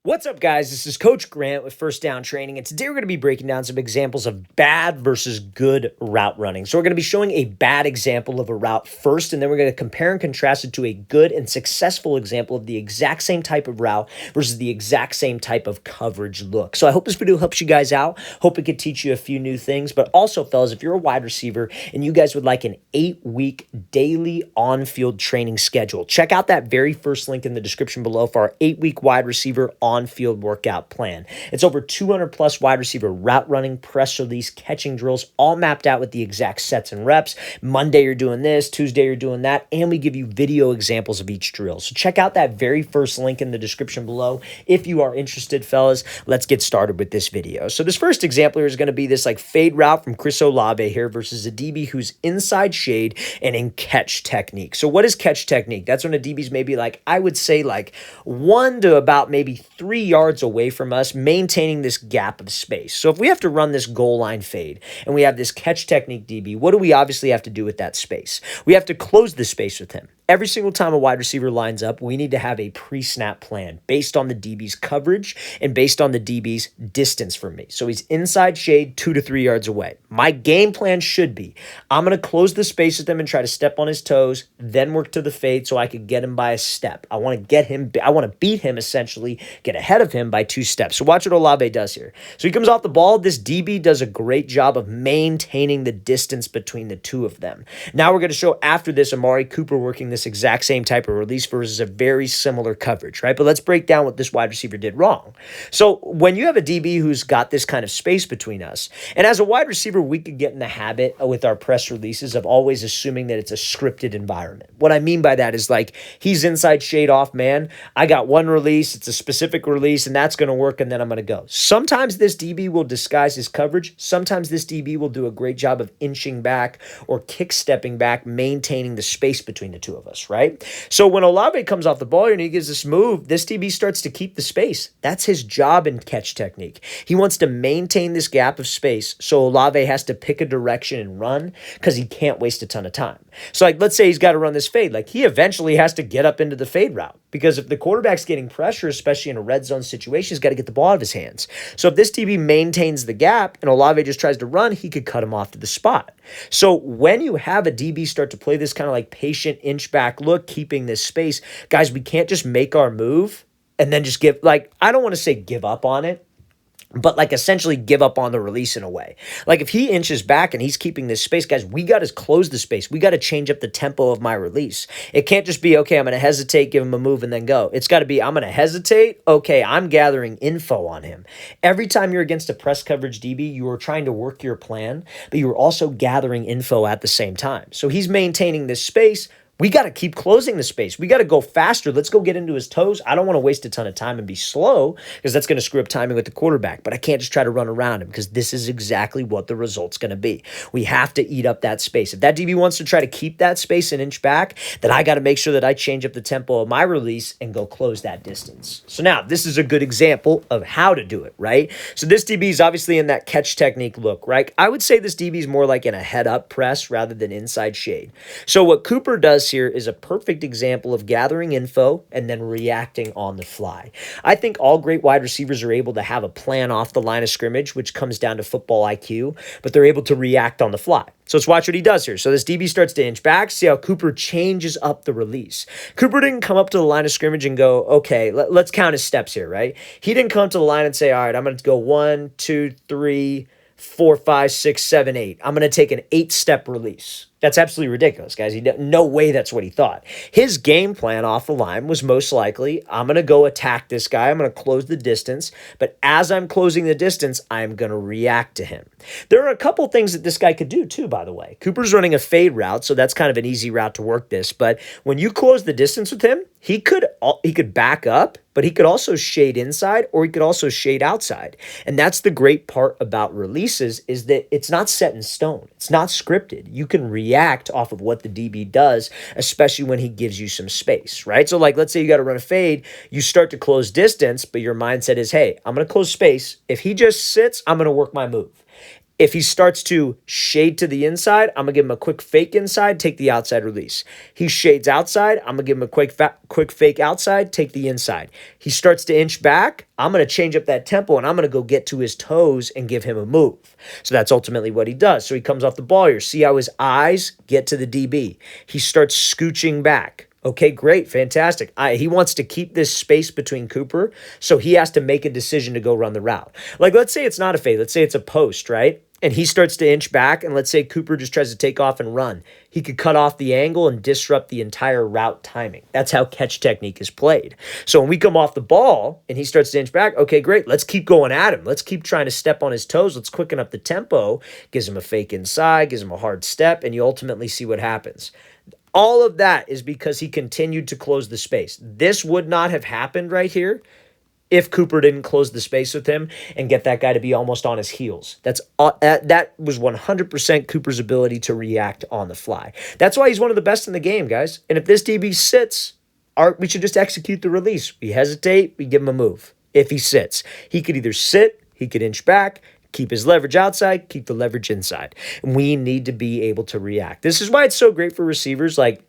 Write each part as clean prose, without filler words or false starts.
What's up, guys? This is Coach Grant with First Down Training, and today we're going to be breaking down some examples of bad versus good route running. So we're going to be showing a bad example of a route first, and then we're going to compare and contrast it to a good and successful example of the exact same type of route versus the exact same type of coverage look. So I hope this video helps you guys out. Hope it could teach you a few new things, but also, fellas, if you're a wide receiver and you guys would like an 8-week daily on-field training schedule, check out that very first link in the description below for our 8-week wide receiver on-field workout plan. It's over 200 plus wide receiver route running, press release, catching drills, all mapped out with the exact sets and reps. Monday you're doing this, Tuesday you're doing that, and we give you video examples of each drill. So check out that very first link in the description below if you are interested, fellas. Let's get started with this video. So this first example here is going to be this like fade route from Chris Olave here versus a DB who's inside shade and in catch technique. So what is catch technique? That's when a DB's maybe like, I would say like 1 to about maybe 3 yards away from us, maintaining this gap of space. So if we have to run this goal line fade and we have this catch technique DB, what do we obviously have to do with that space? We have to close the space with him. Every single time a wide receiver lines up, we need to have a pre-snap plan based on the DB's coverage and based on the DB's distance from me. So he's inside shade 2 to 3 yards away. My game plan should be, I'm going to close the space with him and try to step on his toes, then work to the fade so I could get him by a step. I want to beat him essentially, get ahead of him by 2 steps. So watch what Olave does here. So he comes off the ball. This DB does a great job of maintaining the distance between the two of them. Now we're going to show after this Amari Cooper working this exact same type of release versus a very similar coverage, right? But let's break down what this wide receiver did wrong. So when you have a DB who's got this kind of space between us, and as a wide receiver, we could get in the habit with our press releases of always assuming that it's a scripted environment. What I mean by that is like, he's inside shade off man. I got one release. It's a specific release and that's going to work. And then I'm going to go. Sometimes this DB will disguise his coverage. Sometimes this DB will do a great job of inching back or kick stepping back, maintaining the space between the two of us, right? So when Olave comes off the ball and he gives this move, this DB starts to keep the space. That's his job in catch technique. He wants to maintain this gap of space, so Olave has to pick a direction and run because he can't waste a ton of time. So like, let's say he's got to run this fade. Like he eventually has to get up into the fade route because if the quarterback's getting pressure, especially in a red zone situation, he's got to get the ball out of his hands. So if this DB maintains the gap and Olave just tries to run, he could cut him off to the spot. So when you have a DB start to play this kind of like patient inch back look, keeping this space, guys, we can't just make our move and then just I don't want to say give up on it, but like essentially give up on the release in a way. Like if he inches back and he's keeping this space, guys, we got to close the space. We got to change up the tempo of my release. It can't just be, okay, I'm going to hesitate, give him a move and then go. It's got to be, I'm going to hesitate. Okay, I'm gathering info on him. Every time you're against a press coverage DB, you are trying to work your plan, but you're also gathering info at the same time. So he's maintaining this space. We got to keep closing the space. We got to go faster. Let's go get into his toes. I don't want to waste a ton of time and be slow because that's going to screw up timing with the quarterback. But I can't just try to run around him because this is exactly what the result's going to be. We have to eat up that space. If that DB wants to try to keep that space an inch back, then I got to make sure that I change up the tempo of my release and go close that distance. So now this is a good example of how to do it, right? So this DB is obviously in that catch technique look, right? I would say this DB is more like in a head up press rather than inside shade. So what Cooper does here is a perfect example of gathering info and then reacting on the fly. I think all great wide receivers are able to have a plan off the line of scrimmage, which comes down to football IQ, but they're able to react on the fly. So let's watch what he does here. So this DB starts to inch back. See how Cooper changes up the release. Cooper didn't come up to the line of scrimmage and go, okay, let's count his steps here, right? He didn't come to the line and say, all right, I'm going to go 1, 2, 3, 4, 5, 6, 7, 8. I'm going to take an 8-step release. That's absolutely ridiculous, guys. No way that's what he thought. His game plan off the line was most likely, I'm going to go attack this guy. I'm going to close the distance. But as I'm closing the distance, I'm going to react to him. There are a couple things that this guy could do too, by the way. Cooper's running a fade route, so that's kind of an easy route to work this. But when you close the distance with him, he could back up, but he could also shade inside or he could also shade outside. And that's the great part about releases is that it's not set in stone. It's not scripted. You can react off of what the DB does, especially when he gives you some space, right? So like, let's say you got to run a fade, you start to close distance, but your mindset is, hey, I'm going to close space. If he just sits, I'm going to work my move. If he starts to shade to the inside, I'm going to give him a quick fake inside, take the outside release. He shades outside, I'm going to give him a quick fake outside, take the inside. He starts to inch back, I'm going to change up that tempo and I'm going to go get to his toes and give him a move. So that's ultimately what he does. So he comes off the ball here. See how his eyes get to the DB. He starts scooching back. Okay, great, fantastic. He wants to keep this space between Cooper, so he has to make a decision to go run the route. Like, let's say it's not a fade. Let's say it's a post, right? And he starts to inch back, and let's say Cooper just tries to take off and run. He could cut off the angle and disrupt the entire route timing. That's how catch technique is played. So when we come off the ball and he starts to inch back, okay, great. Let's keep going at him. Let's keep trying to step on his toes. Let's quicken up the tempo. Gives him a fake inside, gives him a hard step, and you ultimately see what happens. All of that is because he continued to close the space. This would not have happened right here if Cooper didn't close the space with him and get that guy to be almost on his heels. That was 100% Cooper's ability to react on the fly. That's why he's one of the best in the game, guys. And if this DB sits, we should just execute the release. We hesitate, we give him a move. If he sits, he could either sit, he could inch back, keep his leverage outside, keep the leverage inside. And we need to be able to react. This is why it's so great for receivers. Like,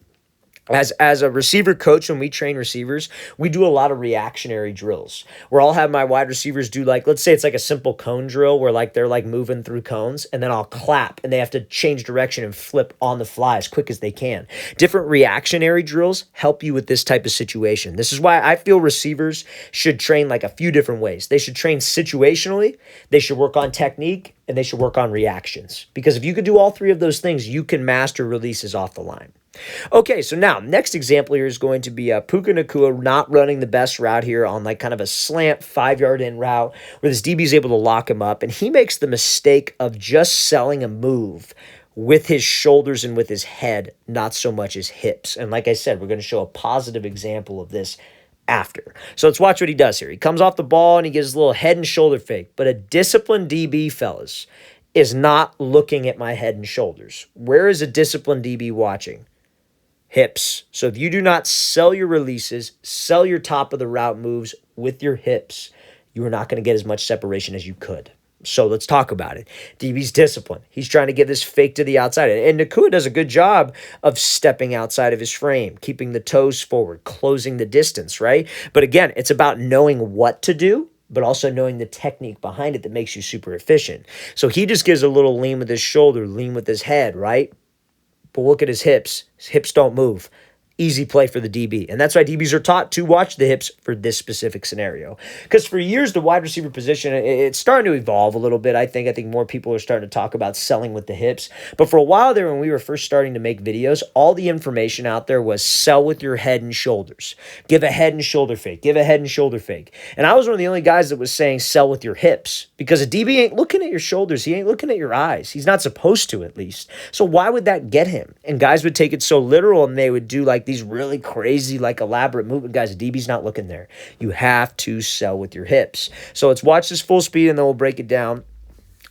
as a receiver coach, when we train receivers, we do a lot of reactionary drills where I'll have my wide receivers do, like, let's say it's like a simple cone drill where like they're like moving through cones, and then I'll clap and they have to change direction and flip on the fly as quick as they can. Different reactionary drills help you with this type of situation. This is why I feel receivers should train like a few different ways. They should train situationally, they should work on technique, and they should work on reactions. Because if you could do all three of those things, you can master releases off the line. Okay, so now, next example here is going to be Puka Nacua not running the best route here on like kind of a slant 5-yard in route where this DB is able to lock him up, and he makes the mistake of just selling a move with his shoulders and with his head, not so much his hips. And like I said, we're going to show a positive example of this after. So let's watch what he does here. He comes off the ball and he gives a little head and shoulder fake, but a disciplined DB, fellas, is not looking at my head and shoulders. Where is a disciplined DB watching? Hips. So if you do not sell your releases, sell your top of the route moves with your hips, you are not going to get as much separation as you could. So let's talk about it. DB's discipline. He's trying to get this fake to the outside. And Nacua does a good job of stepping outside of his frame, keeping the toes forward, closing the distance, right? But again, it's about knowing what to do, but also knowing the technique behind it that makes you super efficient. So he just gives a little lean with his shoulder, lean with his head, right? But look at his hips. His hips don't move. Easy play for the DB. And that's why DBs are taught to watch the hips for this specific scenario. Because for years, the wide receiver position, it's starting to evolve a little bit. I think more people are starting to talk about selling with the hips. But for a while there, when we were first starting to make videos, all the information out there was sell with your head and shoulders. Give a head and shoulder fake. Give a head and shoulder fake. And I was one of the only guys that was saying sell with your hips. Because a DB ain't looking at your shoulders. He ain't looking at your eyes. He's not supposed to, at least. So why would that get him? And guys would take it so literal, and they would do like these really crazy, like elaborate movement. Guys, DB's not looking there. You have to sell with your hips. So let's watch this full speed, and then we'll break it down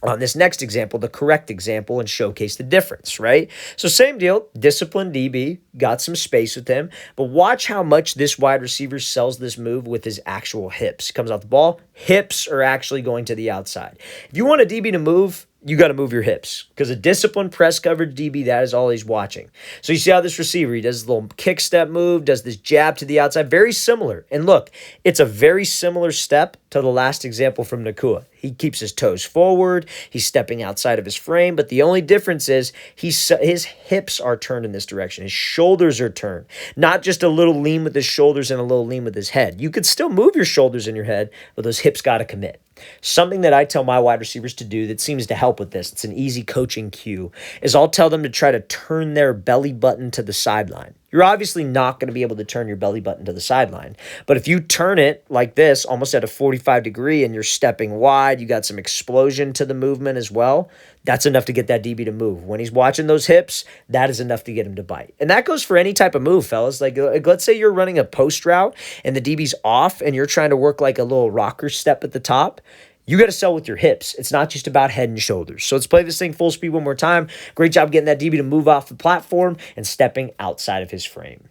on this next example, the correct example, and showcase the difference, right? So same deal, disciplined DB, got some space with him, but watch how much this wide receiver sells this move with his actual hips. Comes off the ball, hips are actually going to the outside. If you want a DB to move, you got to move your hips, because a disciplined press coverage DB, that is all he's watching. So you see how this receiver, he does a little kick step move, does this jab to the outside, very similar. And look, it's a very similar step to the last example from Nacua. He keeps his toes forward, he's stepping outside of his frame, but the only difference is his hips are turned in this direction. His shoulders are turned, not just a little lean with his shoulders and a little lean with his head. You could still move your shoulders and your head, but those hips got to commit. Something that I tell my wide receivers to do that seems to help with this, it's an easy coaching cue, is I'll tell them to try to turn their belly button to the sideline. You're obviously not going to be able to turn your belly button to the sideline. But if you turn it like this, almost at a 45 degree, and you're stepping wide, you got some explosion to the movement as well, that's enough to get that DB to move. When he's watching those hips, that is enough to get him to bite. And that goes for any type of move, fellas. Like let's say you're running a post route and the DB's off and you're trying to work like a little rocker step at the top. You got to sell with your hips. It's not just about head and shoulders. So let's play this thing full speed one more time. Great job getting that DB to move off the platform and stepping outside of his frame.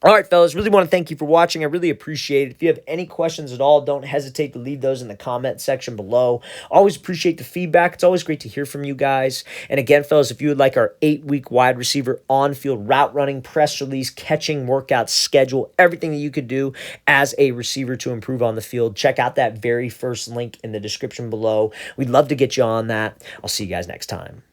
All right, fellas, really want to thank you for watching. I really appreciate it. If you have any questions at all, don't hesitate to leave those in the comment section below. Always appreciate the feedback. It's always great to hear from you guys. And again, fellas, if you would like our 8-week wide receiver on-field route running, press release, catching, workout schedule, everything that you could do as a receiver to improve on the field, check out that very first link in the description below. We'd love to get you on that. I'll see you guys next time.